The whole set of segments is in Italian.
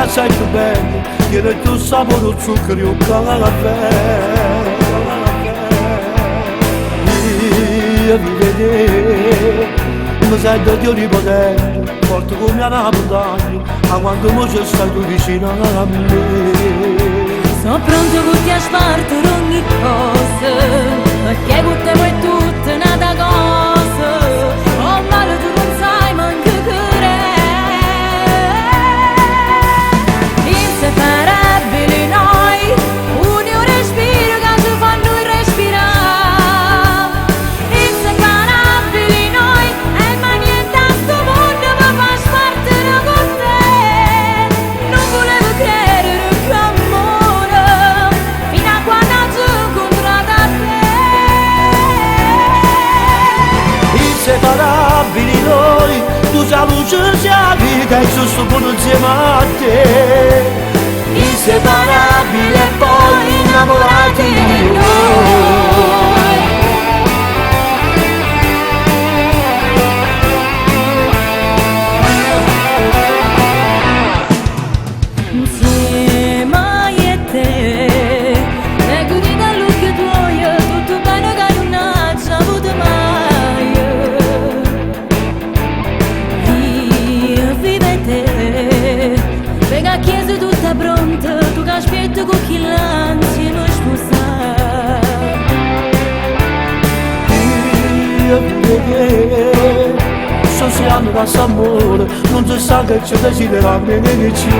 assai più bello, tiene il tuo sapore, zucchero e un caffè. Io vi vedevo, mi sento di onnipotente, forte come una montagna, ma quando mi ci stai tu vicino a me. Sono pronto con te a spartare ogni cosa, perché con te vuoi tutta nata cosa. Oh male tu non sai manco che inseparabili noi, un respiro che ci fa noi respirare. Inseparabili noi, e ma niente a sto mondo mi fa spartare con te. Non volevo credere più amore, fino a quando ci ho incontrato a te. Inseparabili noi, tu sei la luce, sei la vita e giusto buono insieme a te. Inseparabili e poi innamorati di noi. Insieme a io e te, e godi dall'occhio tuo, tutto bene che non ha già avuto mai. Io vivo e te, perché a chiesa tutta pronta, tu che aspetti con chi l'anzi non sposare. Io vi vedevo, so se hanno questo amore, non si sa che ci desidera bene di più.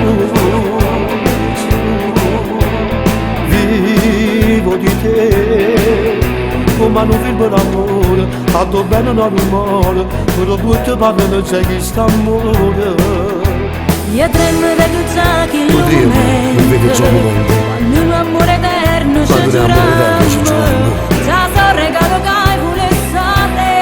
Vivo di te, come un film d'amore, fatto bene non rumore, però tutte parole non c'è chi sta amore. Io tremo e vedo già che Oddio, non vedo già il mondo. quando un amore eterno ci Quando un amore eterno ci giuriamo, giuriamo. già so regalo che hai pure state.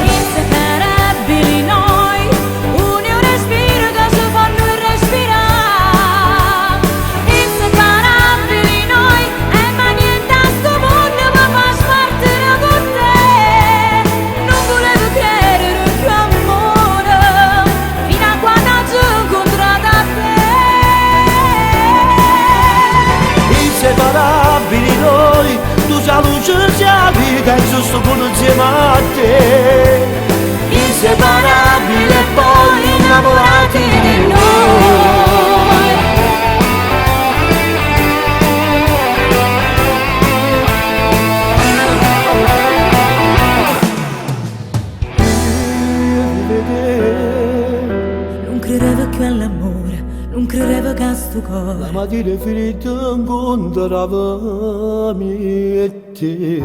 Inseparabili noi, un respiro che ci fa noi respirare. Inseparabili noi, e ma niente a sto mondo mi fa spartire con te. Non volevo credere più amore, fino a quando ci ho incontrato a te. Inseparabili noi, tu sei la luce, sei la vita e giusto buono insieme a te. Inseparabili e poi innamorati di noi. Non credevo più all'amore, non credevo che a sto La cuore mattina è finita incontravamo e te.